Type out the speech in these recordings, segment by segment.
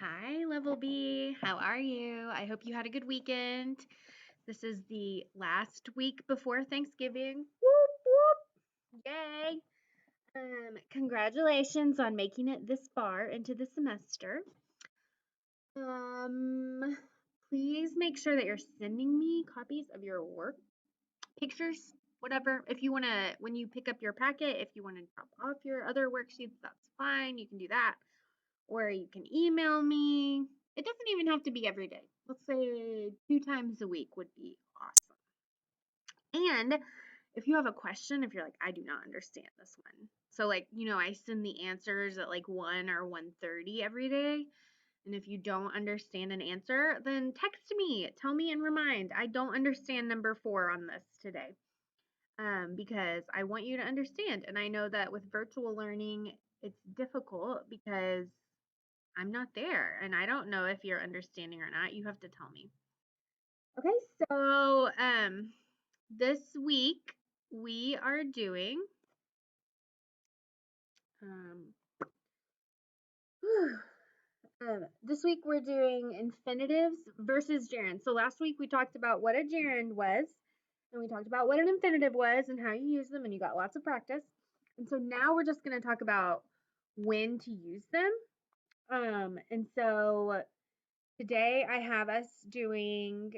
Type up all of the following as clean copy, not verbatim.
Hi, Level B. How are you? I hope you had a good weekend. This is the last week before Thanksgiving. Whoop, whoop. Yay. Congratulations on making it this far into the semester. Um, please make sure that you're sending me copies of your work, pictures, whatever. If you want to, when you pick up your packet, if you want to drop off your other worksheets, that's fine. You can do that. Or you can email me. It doesn't even have to be every day. Let's say 2 times a week would be awesome. And if you have a question, if you're like, I do not understand this one. So I send the answers at like 1 or 1:30 every day. And if you don't understand an answer, then text me. Tell me and remind. I don't understand number 4 on this today. Because I want you to understand. And I know that with virtual learning, it's difficult because I'm not there and I don't know if you're understanding or not. You have to tell me. Okay, so this week we are doing um, this week we're doing infinitives versus gerunds. So last week we talked about what a gerund was, and we talked about what an infinitive was and how you use them, and you got lots of practice. And so now we're just going to talk about when to use them. And so today I have us doing,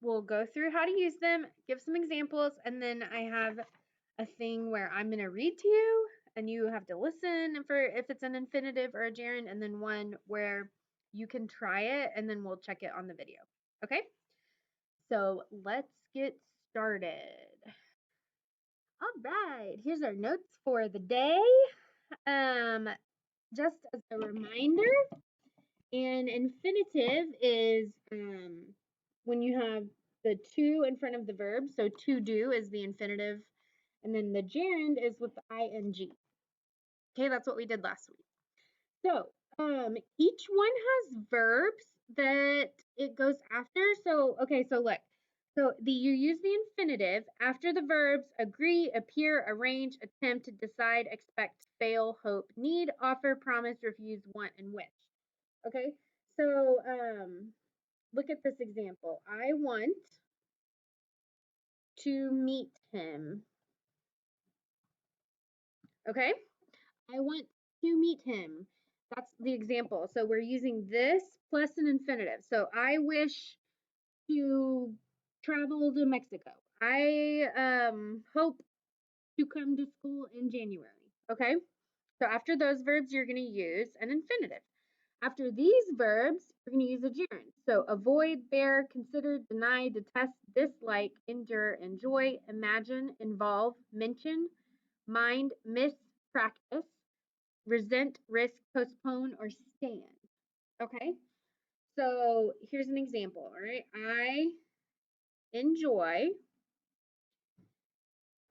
we'll go through how to use them, give some examples, and then I have a thing where I'm going to read to you and you have to listen for if it's an infinitive or a gerund, and then one where you can try it and then we'll check it on the video. Okay? So let's get started. All right, here's our notes for the day. Just as a reminder, an infinitive is when you have the to in front of the verb. So to do is the infinitive, and then the gerund is with the ing. Okay, that's what we did last week. So each one has verbs that it goes after. So look. So you use the infinitive after the verbs agree, appear, arrange, attempt, decide, expect, fail, hope, need, offer, promise, refuse, want, and wish. Okay, so look at this example. I want to meet him. Okay, I want to meet him. That's the example. So we're using this plus an infinitive. So I wish to travel to Mexico. I hope to come to school in January. Okay, so after those verbs, you're going to use an infinitive. After these verbs, we're going to use a gerund. So avoid, bear, consider, deny, detest, dislike, endure, enjoy, imagine, involve, mention, mind, miss, practice, resent, risk, postpone, or stand. Okay? So here's an example. All right. I enjoy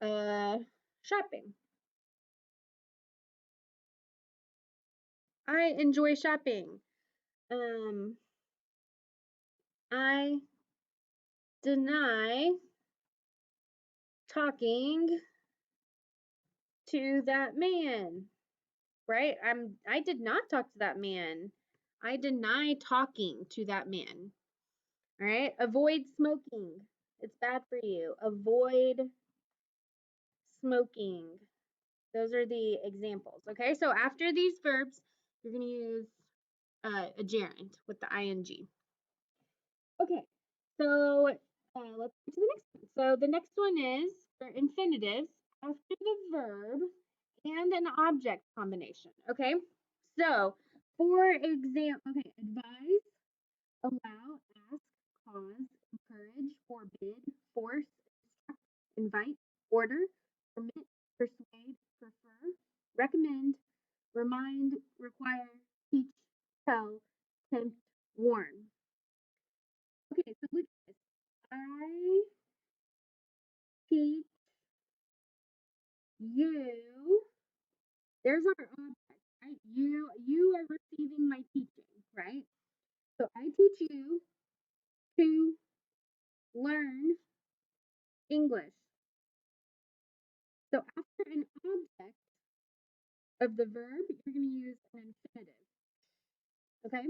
shopping. I enjoy shopping. I deny talking to that man. Right? I did not talk to that man. I deny talking to that man. All right? Avoid smoking. It's bad for you. Avoid smoking. Those are the examples. Okay? So after these verbs, you're going to use a gerund with the ing. Okay. So let's get to the next one. So the next one is for infinitives after the verb and an object combination. Okay. So for example, okay, advise, allow, ask, cause, encourage, forbid, force, instruct, invite, order, permit, persuade, prefer, recommend, remind, require, teach, tell, tempt, warn. Okay, so look at this. I teach you. There's our object, right? You are receiving my teaching, right? So I teach you to learn English. So after an object of the verb, you're going to use an infinitive. Okay.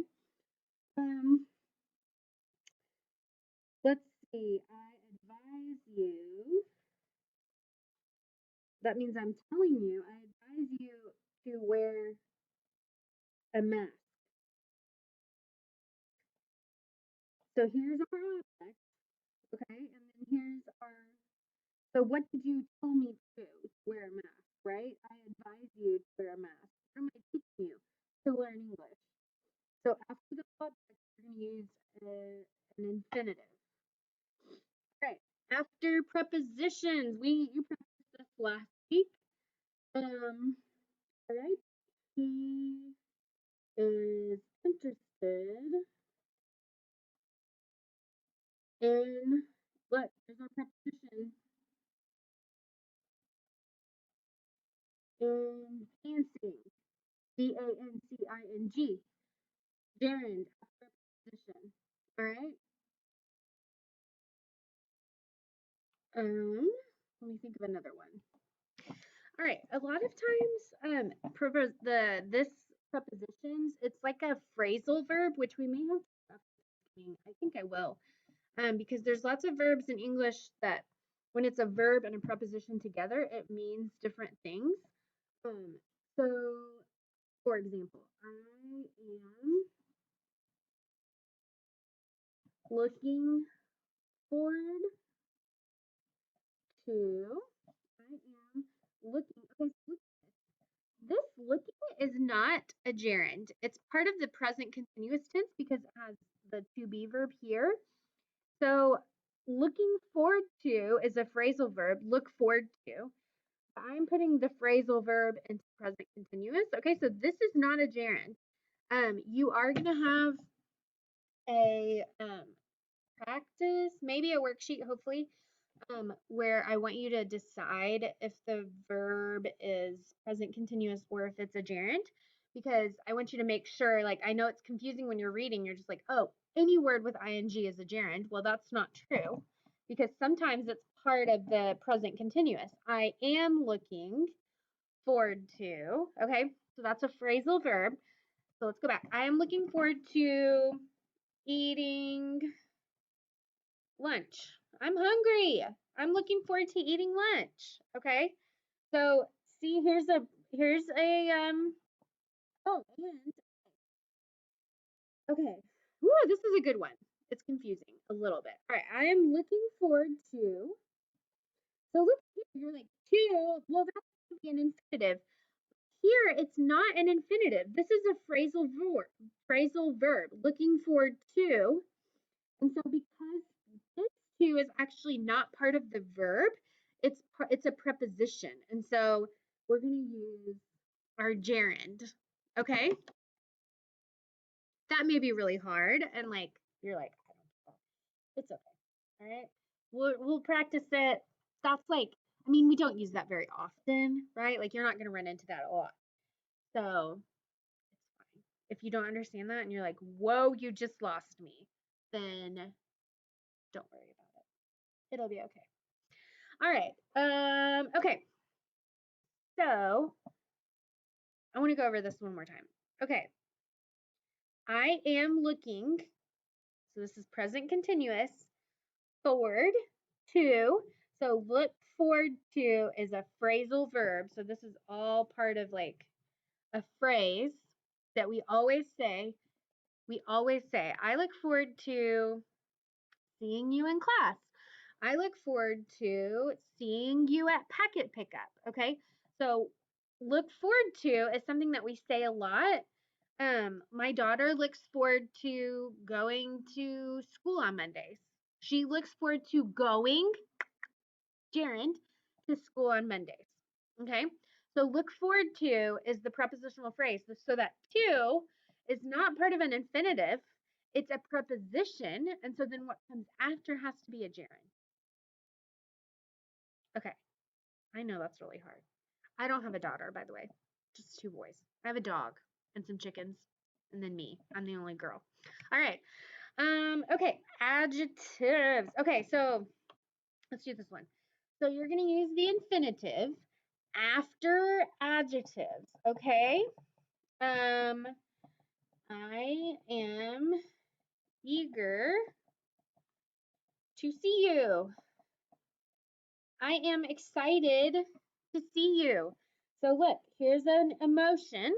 Let's see. I advise you. That means I'm telling you. I advise you to wear a mask. So here's our object. Okay, and then here's our. So what did you tell me to do? Wear a mask, right? I advise you to wear a mask. What am I teaching you? To learn English. So after the object, we're going to use an infinitive. Right. After prepositions, you practiced this last week. All right. He is interested in what? There's our preposition in dancing. dancing. Gerund after preposition. All right. Um, Let me think of another one. All right. A lot of times, this prepositions, it's like a phrasal verb, which we may have to I think I will. Because there's lots of verbs in English that when it's a verb and a preposition together, it means different things. Um, so, for example, I am looking forward to. I am looking. Okay, so this looking is not a gerund. It's part of the present continuous tense because it has the to be verb here. So looking forward to is a phrasal verb, look forward to. I'm putting the phrasal verb into present continuous. Okay, so this is not a gerund. You are going to have a practice, maybe a worksheet, hopefully, where I want you to decide if the verb is present continuous or if it's a gerund, because I want you to make sure, like, I know it's confusing when you're reading, you're just like, oh, any word with ing is a gerund. Well, that's not true, because sometimes it's part of the present continuous. I am looking forward to, okay, so that's a phrasal verb. So let's go back. I am looking forward to eating lunch. I'm hungry. I'm looking forward to eating lunch. Okay. So see, here's a oh and okay. Woo, this is a good one. It's confusing a little bit. All right, I am looking forward to. So look here, you're like to. Well, that's gonna be an infinitive. Here, it's not an infinitive. This is a phrasal verb. Phrasal verb. Looking forward to. And so because this to is actually not part of the verb, it's a preposition. And so we're going to use our gerund. Okay? That may be really hard and like you're like I don't know. It's okay. All right? We'll practice it. That's like I mean, we don't use that very often, right? Like you're not going to run into that a lot. So, it's fine. If you don't understand that and you're like, "Whoa, you just lost me." Then don't worry about it. It'll be okay. All right. Okay. So I want to go over this one more time. Okay. I am looking, so this is present continuous, forward to. So look forward to is a phrasal verb. So this is all part of like a phrase that we always say. We always say, I look forward to seeing you in class. I look forward to seeing you at packet pickup. Okay. So look forward to is something that we say a lot. My daughter looks forward to going to school on Mondays. She looks forward to going, gerund, to school on Mondays. Okay. So look forward to is the prepositional phrase. So that to is not part of an infinitive. It's a preposition. And so then what comes after has to be a gerund. Okay. I know that's really hard. I don't have a daughter, by the way, just two boys. I have a dog and some chickens, and then me. I'm the only girl. All right. Okay, adjectives. Okay, so let's do this one. So you're going to use the infinitive after adjectives, okay? I am eager to see you. I am excited to see you. So look, here's an emotion.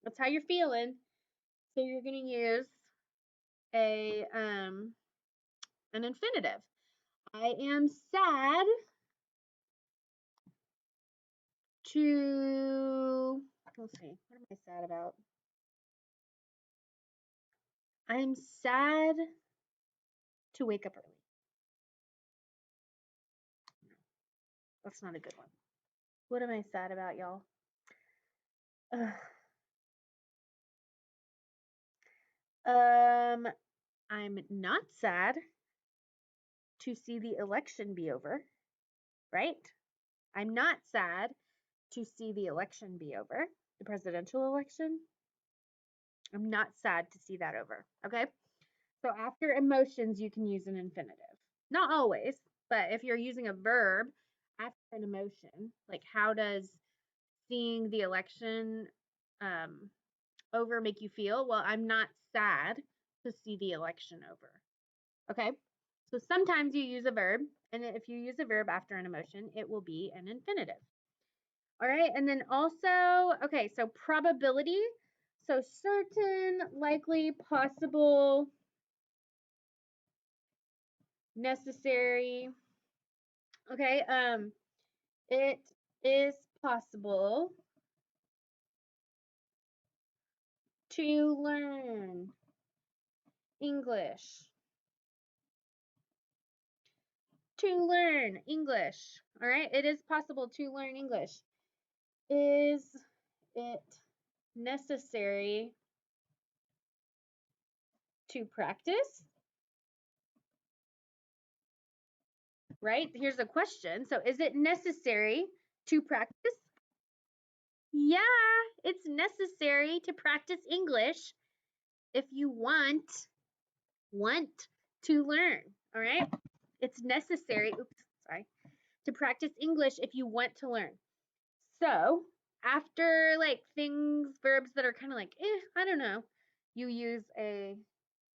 That's how you're feeling. So you're going to use an infinitive. I am sad to, let's see, what am I sad about? I'm sad to wake up early. That's not a good one. What am I sad about, y'all? I'm not sad to see the election be over, right? I'm not sad to see the election be over, the presidential election. I'm not sad to see that over, okay? So after emotions, you can use an infinitive. Not always, but if you're using a verb after an emotion, like how does seeing the election over make you feel? Well, I'm not sad to see the election over. Okay? So sometimes you use a verb, and if you use a verb after an emotion, it will be an infinitive. All right, and then also, okay, so probability. So certain, likely, possible, necessary. Okay, it is possible to learn English. To learn English. All right, it is possible to learn English. Is it necessary to practice? Right? Here's a question. So, is it necessary to practice? Yeah, it's necessary to practice English if you want to learn. All right? It's necessary, to practice English if you want to learn. So, after like things, verbs that are kind of like, I don't know, you use an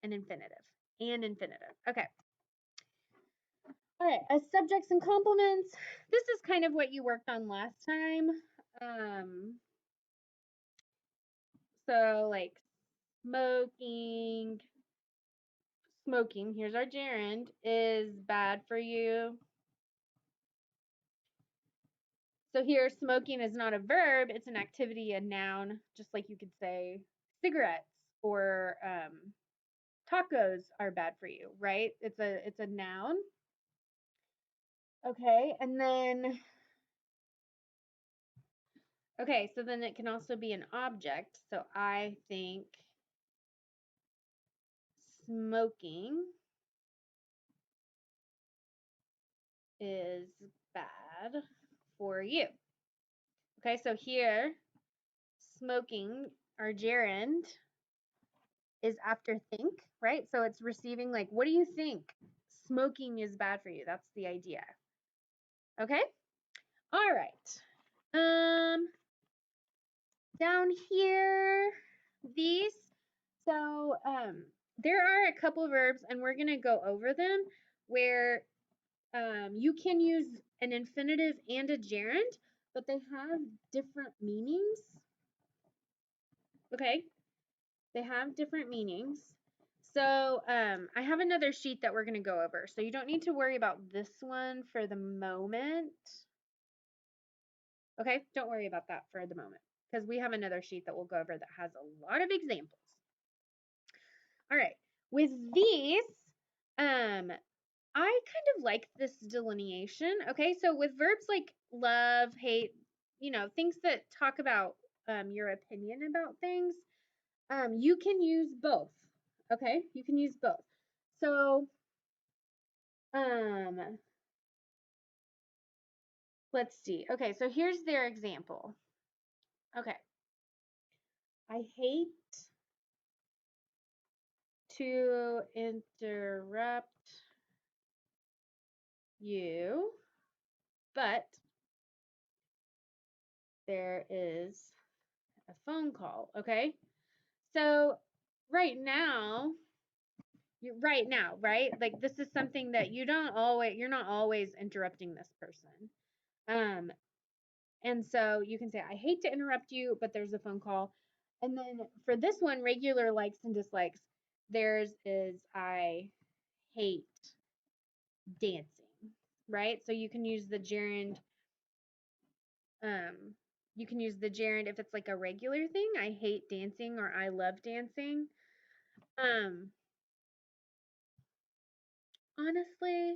infinitive. An infinitive. Okay. All right, as subjects and complements, this is kind of what you worked on last time. So like smoking, here's our gerund, is bad for you. So here, smoking is not a verb, it's an activity, a noun, just like you could say cigarettes or tacos are bad for you, right? It's a noun. Okay, and then okay, so then it can also be an object. So I think smoking is bad for you. Okay, so here smoking, our gerund, is after think, right? So it's receiving like, what do you think? Smoking is bad for you. That's the idea. Okay? All right. Down here, these. So there are a couple verbs, and we're gonna go over them where you can use an infinitive and a gerund, but they have different meanings. Okay, they have different meanings. So I have another sheet that we're going to go over. So you don't need to worry about this one for the moment. Okay, don't worry about that for the moment because we have another sheet that we'll go over that has a lot of examples. All right, with these, I kind of like this delineation. Okay, so with verbs like love, hate, things that talk about your opinion about things, you can use both. Okay, you can use both. So, let's see. Okay, so here's their example. Okay, I hate to interrupt you, but there is a phone call. Okay, so right now, right? Like this is something that you're not always interrupting this person. Um, and so you can say, I hate to interrupt you, but there's a phone call. And then for this one, regular likes and dislikes, theirs is I hate dancing, right? So um, you can use the gerund if it's like a regular thing. I hate dancing or I love dancing. Um, honestly,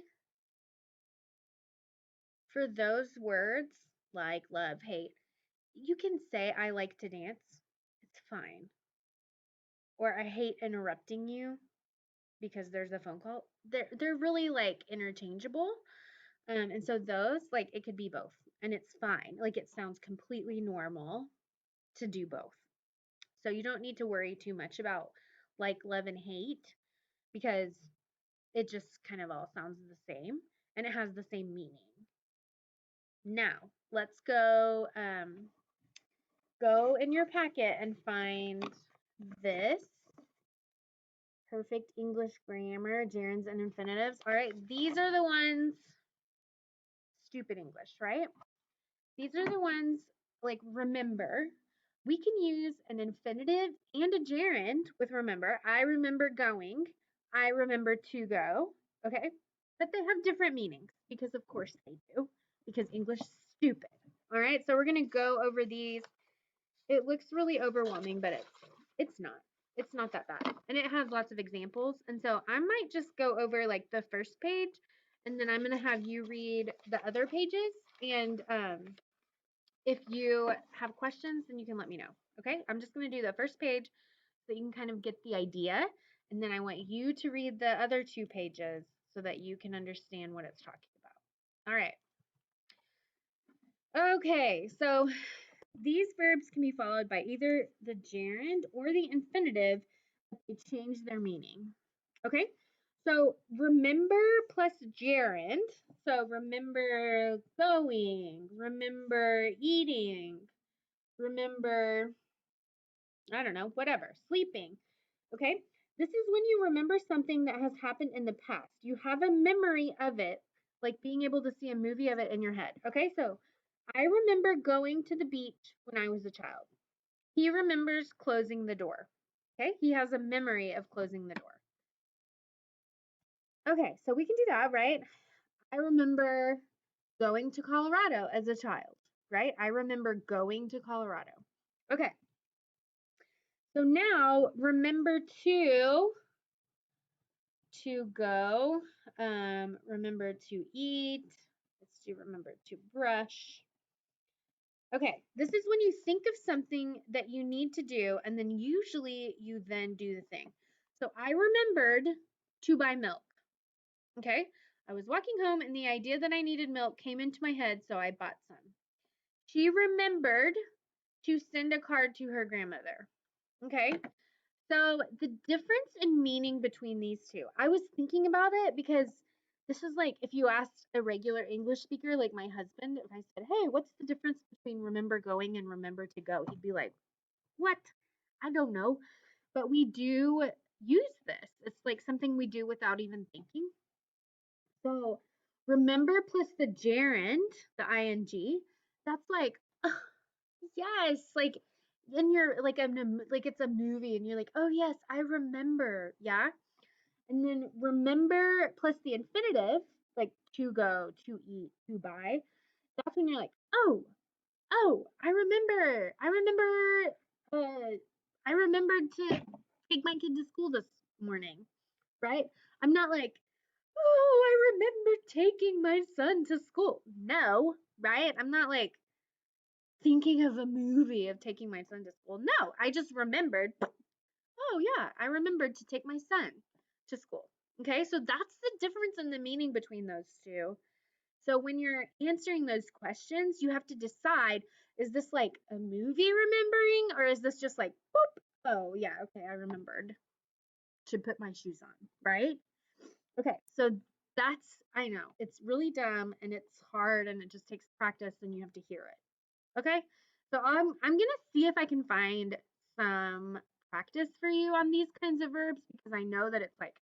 for those words like love, hate, you can say I like to dance. It's fine. Or I hate interrupting you because there's a phone call. They're really like interchangeable. And so those like it could be both and it's fine. Like it sounds completely normal to do both. So you don't need to worry too much about like love and hate because it just kind of all sounds the same and it has the same meaning. Now, let's go in your packet and find this perfect English grammar, gerunds and infinitives. All right, these are the ones stupid English, right? These are the ones like remember. We can use an infinitive and a gerund with remember. I remember going. I remember to go. Okay? But they have different meanings because of course they do. Because English is stupid. All right? So we're going to go over these. It looks really overwhelming, but it's not. It's not that bad. And it has lots of examples. And so I might just go over like the first page and then I'm going to have you read the other pages and if you have questions, then you can let me know. Okay, I'm just going to do the first page so you can kind of get the idea. And then I want you to read the other two pages so that you can understand what it's talking about. All right. Okay, so these verbs can be followed by either the gerund or the infinitive if they change their meaning. Okay, so remember plus gerund. So remember going, remember eating, remember I don't know, whatever, sleeping. Okay? This is when you remember something that has happened in the past. You have a memory of it, like being able to see a movie of it in your head. Okay? So I remember going to the beach when I was a child. He remembers closing the door. Okay? He has a memory of closing the door. Okay, so we can do that, right? I remember going to Colorado as a child, right? I remember going to Colorado. Okay, so now remember to go, remember to eat. Let's do remember to brush. Okay, this is when you think of something that you need to do, and then usually you then do the thing. So I remembered to buy milk. Okay, I was walking home, and the idea that I needed milk came into my head, so I bought some. She remembered to send a card to her grandmother. Okay, so the difference in meaning between these two, I was thinking about it because this is like if you asked a regular English speaker like my husband, if I said, hey, what's the difference between remember going and remember to go? He'd be like, what? I don't know. But we do use this. It's like something we do without even thinking. So remember plus the gerund, the ing, that's like, yes, like and you're like it's a movie and you're like, oh yes, I remember. Yeah. And then remember plus the infinitive, like to go, to eat, to buy. That's when you're like, oh, uh I remembered to take my kid to school this morning, right? I'm not like, oh, I remember taking my son to school. No, right? I'm not like thinking of a movie of taking my son to school. No, I just remembered, oh, yeah, I remembered to take my son to school. Okay, so that's the difference in the meaning between those two. So when you're answering those questions, you have to decide, is this like a movie remembering or is this just like, boop, oh, yeah, okay, I remembered to put my shoes on, right? Okay, so I know, it's really dumb and it's hard and it just takes practice and you have to hear it. Okay, so I'm gonna see if I can find some practice for you on these kinds of verbs because I know that it's like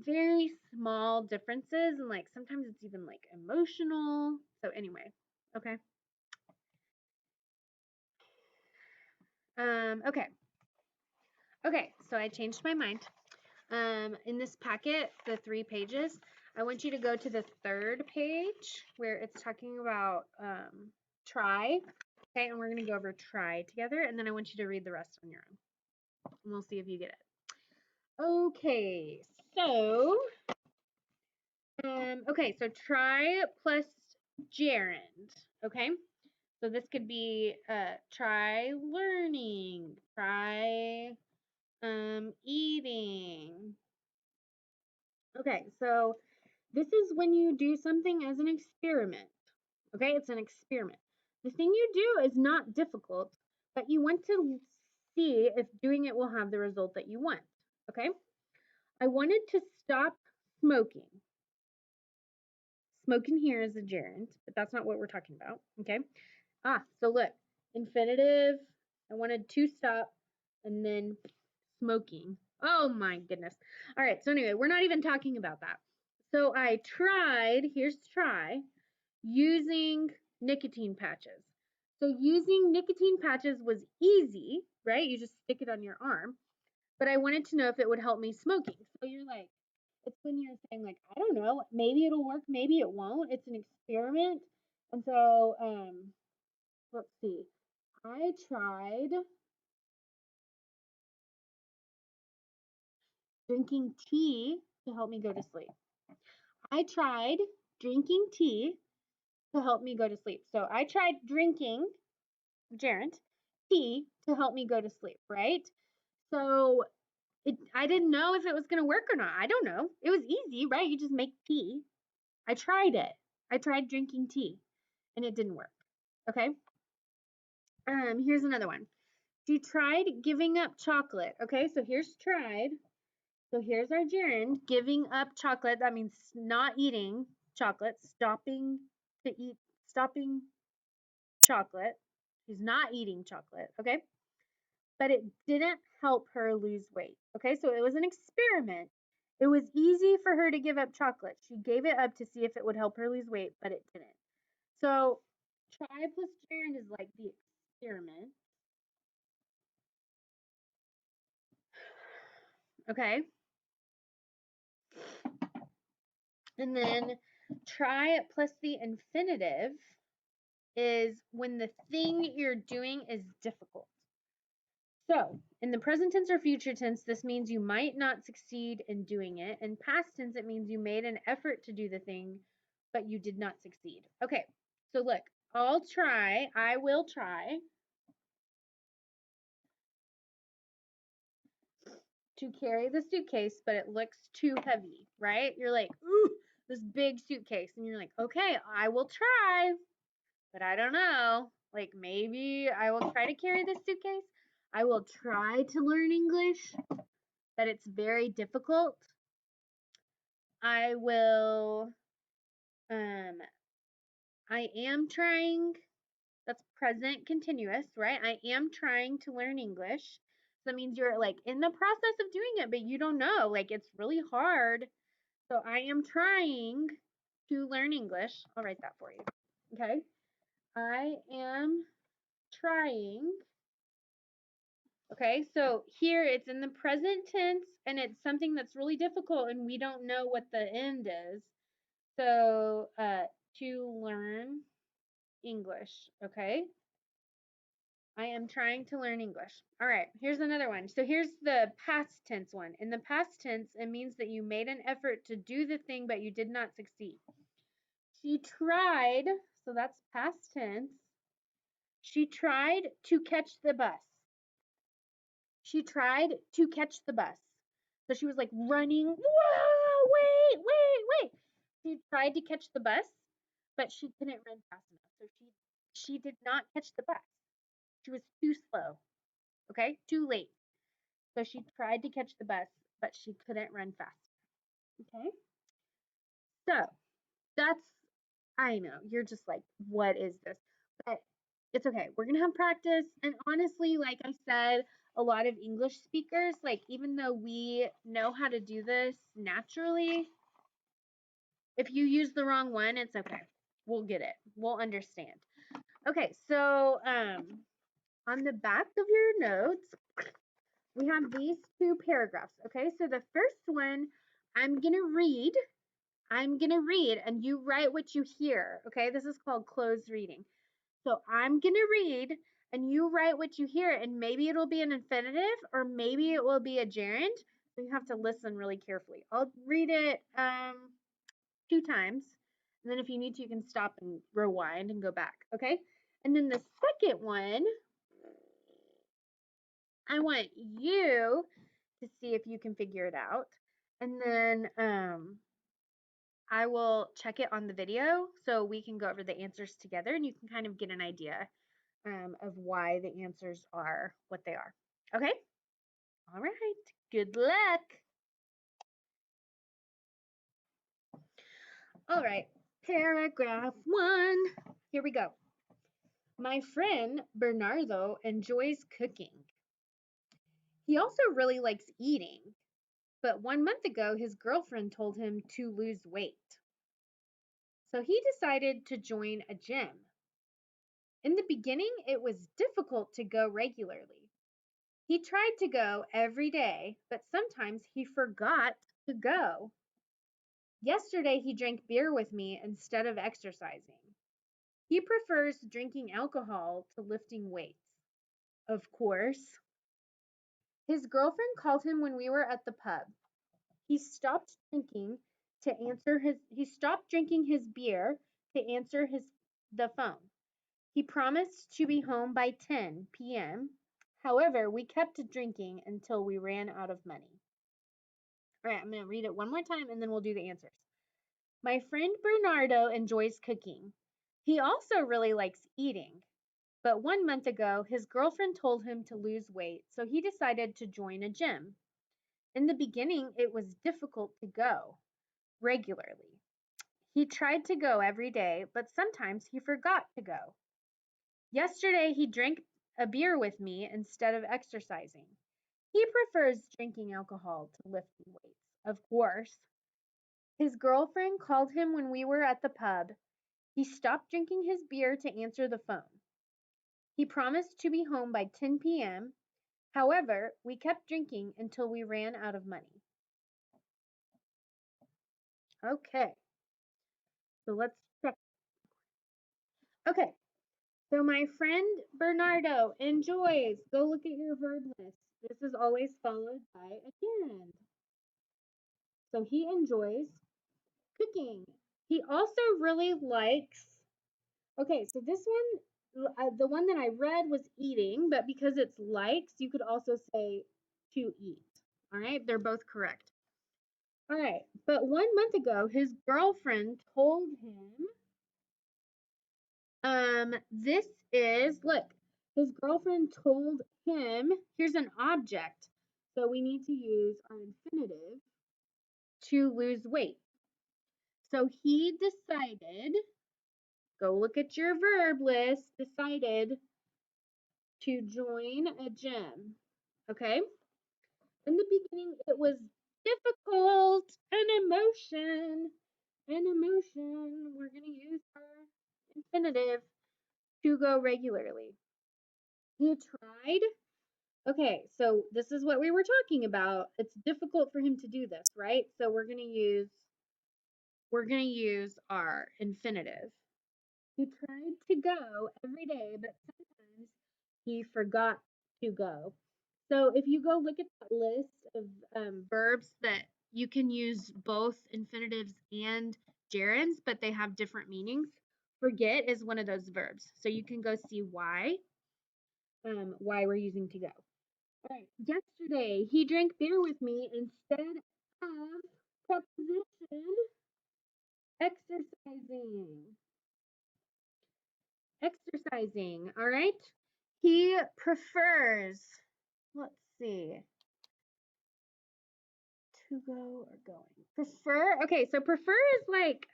very small differences and like sometimes it's even like emotional. So anyway, okay. Okay. Okay, so I changed my mind. In this packet, the 3 pages, I want you to go to the 3rd page where it's talking about try. Okay, and we're going to go over try together, and then I want you to read the rest on your own. And we'll see if you get it. Okay, so so try plus gerund. Okay, so this could be try learning, try eating. Okay, so this is when you do something as an experiment. Okay, it's an experiment. The thing you do is not difficult, but you want to see if doing it will have the result that you want. Okay, I wanted to stop smoking. Smoking here is a gerund, but that's not what we're talking about. Okay, so look, infinitive. I wanted to stop, and then smoking. Oh my goodness. All right, so anyway, we're not even talking about that. So I tried, here's try, using nicotine patches. So using nicotine patches was easy, right? You just stick it on your arm. But I wanted to know if it would help me smoking. So you're like, it's when you're saying like, I don't know, maybe it'll work, maybe it won't. It's an experiment. And so let's see. I tried drinking tea to help me go to sleep. I tried drinking tea to help me go to sleep. So I tried drinking, gerund, tea to help me go to sleep, right? So I didn't know if it was going to work or not. I don't know. It was easy, right? You just make tea. I tried it. I tried drinking tea and it didn't work. Okay? Here's another one. She tried giving up chocolate. Okay, so here's tried. So here's our gerund, giving up chocolate. That means not eating chocolate, stopping to eat, stopping chocolate. She's not eating chocolate, okay? But it didn't help her lose weight, okay? So it was an experiment. It was easy for her to give up chocolate. She gave it up to see if it would help her lose weight, but it didn't. So try plus gerund is like the experiment, okay? And then try plus the infinitive is when the thing you're doing is difficult. So, in the present tense or future tense, this means you might not succeed in doing it. In past tense, it means you made an effort to do the thing, but you did not succeed. Okay, so look, I will try to carry the suitcase, but it looks too heavy, right? You're like, ooh, this big suitcase. And you're like, okay, I will try, but I don't know. Like, maybe I will try to carry this suitcase. I will try to learn English, but it's very difficult. I will, I am trying, that's present continuous, right? I am trying to learn English. So that means you're like in the process of doing it, but you don't know. Like, it's really hard. So I am trying to learn English. I'll write that for you. Okay. I am trying. Okay, so here it's in the present tense and it's something that's really difficult and we don't know what the end is. So, to learn English, okay? I am trying to learn English. All right, here's another one. So here's the past tense one. In the past tense, it means that you made an effort to do the thing, but you did not succeed. She tried, so that's past tense. She tried to catch the bus. She tried to catch the bus. So she was like running. Whoa, wait. She tried to catch the bus, but she couldn't run fast enough. So she did not catch the bus. She was too slow. Okay? Too late. So she tried to catch the bus, but she couldn't run fast. Okay? So that's, I know, you're just like, what is this? But it's okay. We're going to have practice. And honestly, like I said, a lot of English speakers, like even though we know how to do this naturally, if you use the wrong one, it's okay. We'll get it. We'll understand. Okay, so on the back of your notes, we have these two paragraphs. Okay, so the first one, I'm going to read. And you write what you hear. Okay, this is called closed reading. So I'm going to read and you write what you hear, and maybe it'll be an infinitive or maybe it will be a gerund. So you have to listen really carefully. I'll read it 2 times. And then if you need to, you can stop and rewind and go back. Okay. And then the second one, I want you to see if you can figure it out. And then I will check it on the video so we can go over the answers together and you can kind of get an idea of why the answers are what they are. Okay? All right. Good luck. All right. Paragraph 1. Here we go. My friend Bernardo enjoys cooking. He also really likes eating. But 1 month ago, his girlfriend told him to lose weight. So he decided to join a gym. In the beginning, it was difficult to go regularly. He tried to go every day, but sometimes he forgot to go. Yesterday, he drank beer with me instead of exercising. He prefers drinking alcohol to lifting weights. Of course. His girlfriend called him when we were at the pub. He stopped drinking he stopped drinking his beer to answer the phone. He promised to be home by 10 p.m. However, we kept drinking until we ran out of money. All right, I'm going to read it one more time and then we'll do the answers. My friend Bernardo enjoys cooking. He also really likes eating. But 1 month ago, his girlfriend told him to lose weight, so he decided to join a gym. In the beginning, it was difficult to go regularly. He tried to go every day, but sometimes he forgot to go. Yesterday, he drank a beer with me instead of exercising. He prefers drinking alcohol to lifting weights, of course. His girlfriend called him when we were at the pub. He stopped drinking his beer to answer the phone. He promised to be home by 10 p.m. However, we kept drinking until we ran out of money. Okay, so let's check. Okay, so my friend Bernardo enjoys. Go look at your verb list. This is always followed by a gerund. So he enjoys cooking. He also really likes. Okay, so this one, the one that I read was eating, but because it's likes, you could also say to eat. All right, they're both correct. All right, but 1 month ago, his girlfriend told him, this is, look, his girlfriend told him, here's an object. So we need to use our infinitive to lose weight. So he decided, go look at your verb list, decided to join a gym. Okay? In the beginning, it was difficult, an emotion. We're going to use our infinitive to go regularly. He tried. Okay, so this is what we were talking about. It's difficult for him to do this, right? So we're going to use our infinitive. He tried to go every day, but sometimes he forgot to go. So if you go look at that list of verbs that you can use both infinitives and gerunds, but they have different meanings, forget is one of those verbs. So you can go see why we're using to go. All right. Yesterday, he drank beer with me instead of preposition exercising. Exercising, all right? He prefers, let's see, to go or going. Prefer, okay, so prefer is like,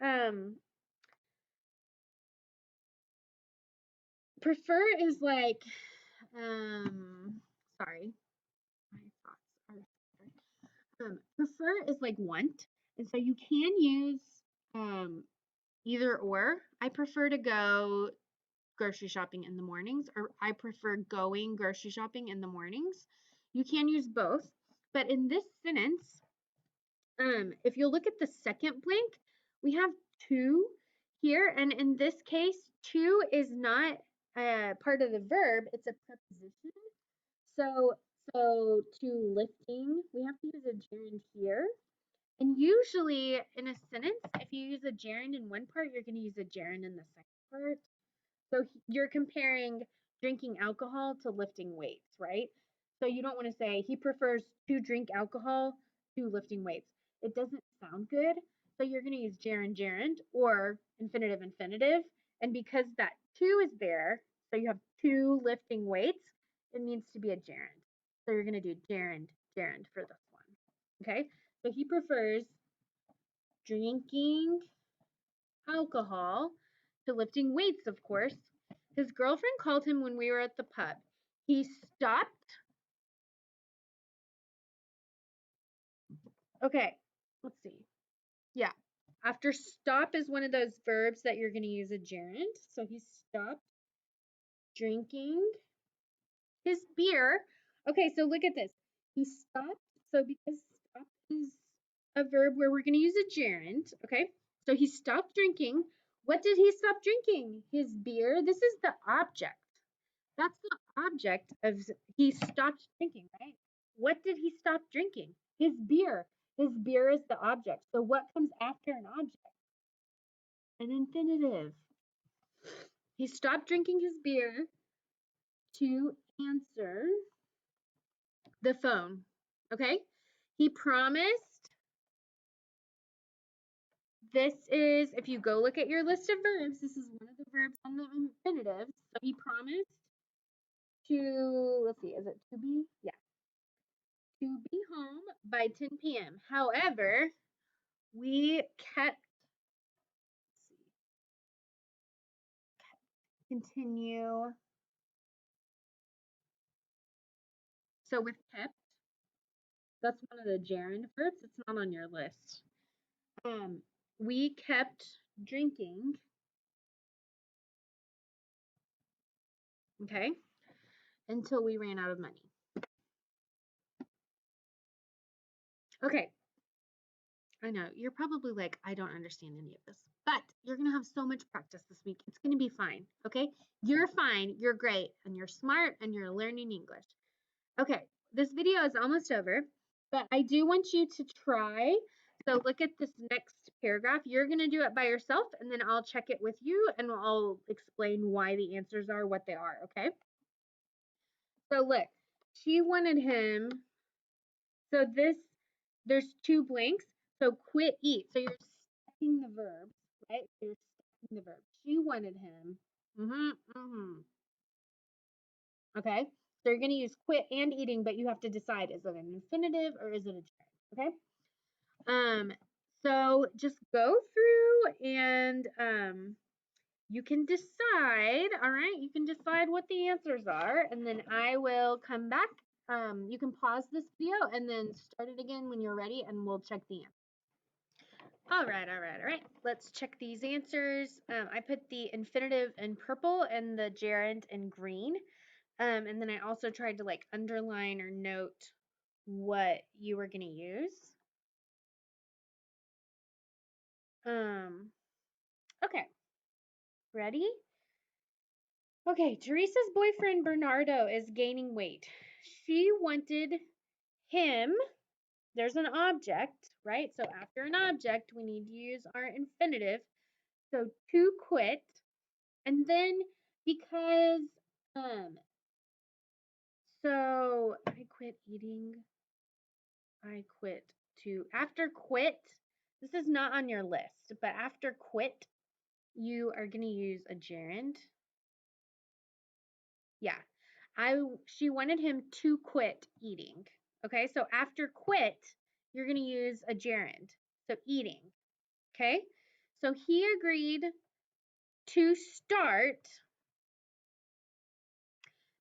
prefer is like, sorry. prefer is like want. And so you can use either or. I prefer to go grocery shopping in the mornings, or I prefer going grocery shopping in the mornings. You can use both. But in this sentence, if you look at the second blank, we have to here. And in this case, to is not part of the verb, it's a preposition. So to lifting, we have to use a gerund here. And usually in a sentence, if you use a gerund in one part, you're going to use a gerund in the second part. So you're comparing drinking alcohol to lifting weights, right? So you don't want to say he prefers to drink alcohol to lifting weights. It doesn't sound good. So you're going to use gerund or infinitive. And because that to is there, so you have two lifting weights, it needs to be a gerund. So you're going to do gerund for this one. Okay? So he prefers drinking alcohol to lifting weights, of course. His girlfriend called him when we were at the pub. He stopped. Okay, let's see. Yeah, after stop is one of those verbs that you're going to use a gerund. So he stopped drinking his beer. Okay, so look at this. He stopped. So because stop is a verb where we're going to use a gerund, okay? So he stopped drinking. What did he stop drinking? His beer. This is the object. That's the object of he stopped drinking, right? What did he stop drinking? His beer. His beer is the object. So what comes after an object? An infinitive. He stopped drinking his beer to answer the phone. Okay? He promised. This is, if you go look at your list of verbs, this is one of the verbs on the infinitive. So he promised to, let's see, is it to be? Yeah. To be home by 10 p.m. However, we kept, continue. So with kept, that's one of the gerund verbs. It's not on your list. We kept drinking. Okay, until we ran out of money. Okay, I know you're probably like, I don't understand any of this, but you're gonna have so much practice this week. It's gonna be fine. Okay, you're fine. You're great, and you're smart, and you're learning English. Okay, this video is almost over, but I do want you to try. So look at this next paragraph. You're going to do it by yourself, and then I'll check it with you, and I'll explain why the answers are what they are, okay? So look, she wanted him. So there's two blanks. So quit, eat. So you're stacking the verbs, right? So you're stacking the verb. She wanted him. Okay? So you're going to use quit and eating, but you have to decide, is it an infinitive or is it a gerund? Okay? So just go through and you can decide, all right? You can decide what the answers are, and then I will come back. You can pause this video and then start it again when you're ready, and we'll check the answer. All right. Let's check these answers. I put the infinitive in purple and the gerund in green. And then I also tried to like underline or note what you were going to use. Okay. Ready? Okay, Teresa's boyfriend Bernardo is gaining weight. She wanted him, there's an object, right? So after an object, we need to use our infinitive. So to quit. And then because so I quit eating. I quit to after quit. This is not on your list, but after quit, you are going to use a gerund. Yeah. She wanted him to quit eating. Okay? So after quit, you're going to use a gerund. So eating. Okay? So he agreed to start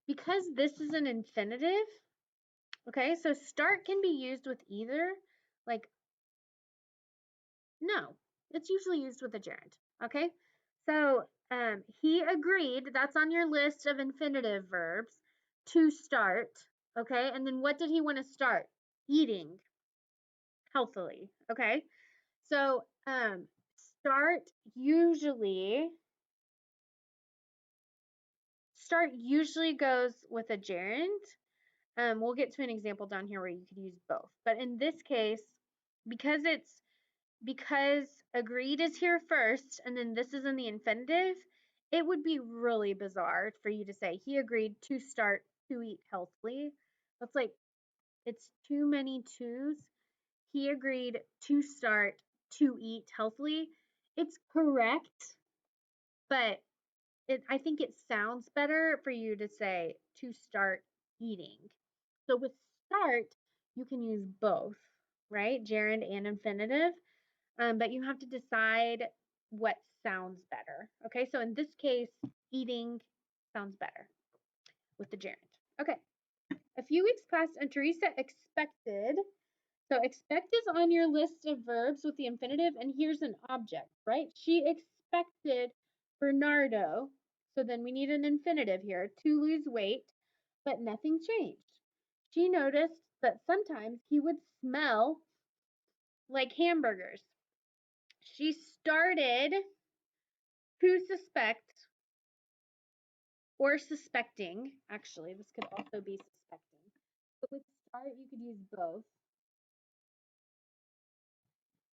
because this is an infinitive. Okay? So start can be used with either Like, no, it's usually used with a gerund. Okay, so he agreed. That's on your list of infinitive verbs to start. Okay, and then what did he want to start? Eating healthily. Okay, so start usually start usually goes with a gerund. We'll get to an example down here where you could use both. But in this case, because because agreed is here first and then this is in the infinitive, it would be really bizarre for you to say he agreed to start to eat healthily. That's like it's too many twos. He agreed to start to eat healthily. It's correct, but I think it sounds better for you to say to start eating. So with start, you can use both, right? Gerund and infinitive, but you have to decide what sounds better. Okay, so in this case, eating sounds better with the gerund. Okay, a few weeks passed and Teresa expected. So expect is on your list of verbs with the infinitive, and here's an object, right? She expected Bernardo, so then we need an infinitive here, to lose weight, but nothing changed. She noticed that sometimes he would smell like hamburgers. She started to suspect or suspecting, actually, this could also be suspecting. But with start, you could use both,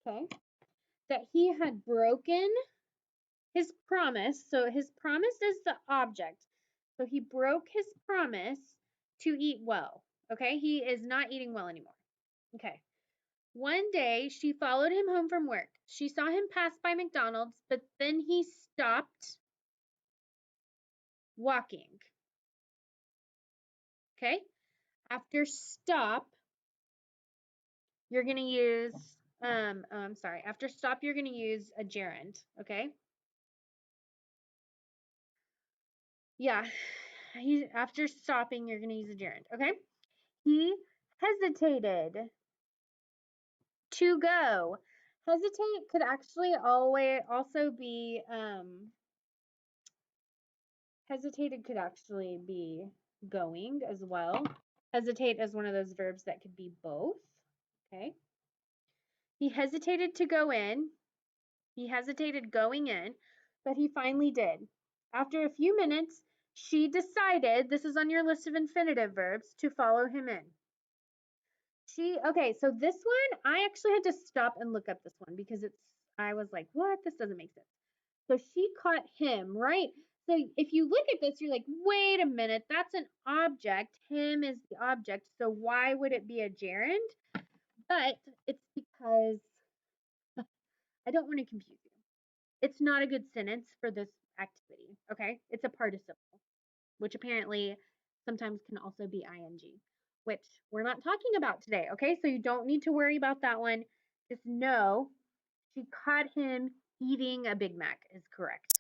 okay? That he had broken his promise. So his promise is the object. So he broke his promise to eat well. Okay, he is not eating well anymore. Okay. One day she followed him home from work. She saw him pass by McDonald's, but then he stopped walking. Okay. After stop, you're going to use, I'm sorry. After stop, you're going to use a gerund. Okay. Yeah. After stopping, you're going to use a gerund. Okay. He hesitated to go. Hesitate could actually always also be hesitated could actually be going as well. Hesitate is one of those verbs that could be both. Okay. He hesitated to go in. He hesitated going in, but he finally did. After a few minutes, she decided, this is on your list of infinitive verbs, to follow him in. Okay, so this one, I actually had to stop and look up this one because I was like, what? This doesn't make sense. So she caught him, right? So if you look at this, you're like, wait a minute, that's an object. Him is the object. So why would it be a gerund? But it's because I don't want to confuse you. It's not a good sentence for this activity, okay? It's a participle, which apparently sometimes can also be ing, which we're not talking about today, okay? So you don't need to worry about that one. Just know she caught him eating a Big Mac is correct,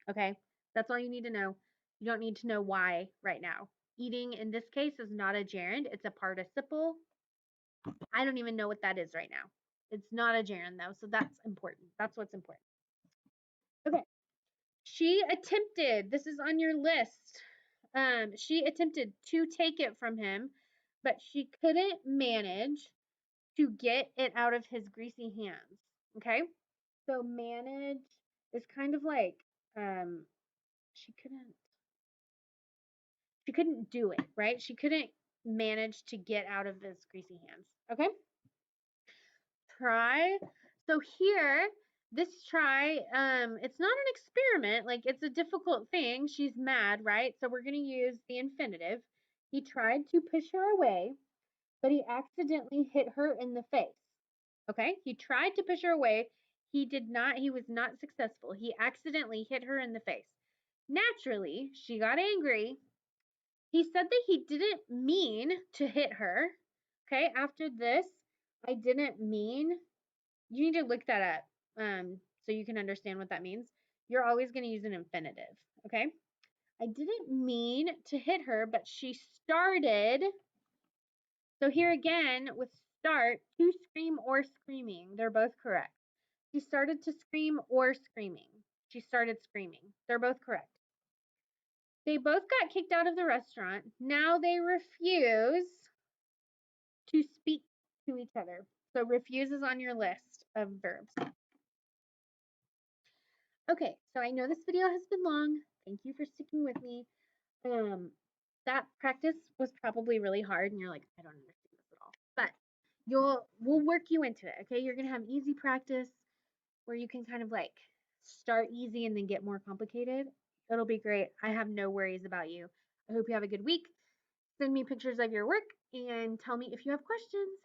okay? That's all you need to know. You don't need to know why right now. Eating in this case is not a gerund, it's a participle. I don't even know what that is right now. It's not a gerund though, so that's important. That's what's important. Okay. She attempted, this is on your list. She attempted to take it from him, but she couldn't manage to get it out of his greasy hands. Okay? So manage is kind of like she couldn't do it, right? She couldn't manage to get out of his greasy hands. Okay? Try. So here, this try, it's not an experiment, like it's a difficult thing. She's mad, right? So we're going to use the infinitive. He tried to push her away, but he accidentally hit her in the face. Okay? He tried to push her away. He was not successful. He accidentally hit her in the face. Naturally, she got angry. He said that he didn't mean to hit her. Okay? After this, I didn't mean, you need to look that up so you can understand what that means. You're always going to use an infinitive, okay? I didn't mean to hit her, but she started. So here again, with start to scream or screaming. They're both correct. She started to scream or screaming. She started screaming. They're both correct. They both got kicked out of the restaurant. Now they refuse to speak to each other. So refuse is on your list of verbs. Okay, so I know this video has been long. Thank you for sticking with me. That practice was probably really hard and you're like, I don't understand this at all. But we'll work you into it, okay? You're gonna have easy practice where you can kind of like start easy and then get more complicated. It'll be great. I have no worries about you. I hope you have a good week. Send me pictures of your work and tell me if you have questions.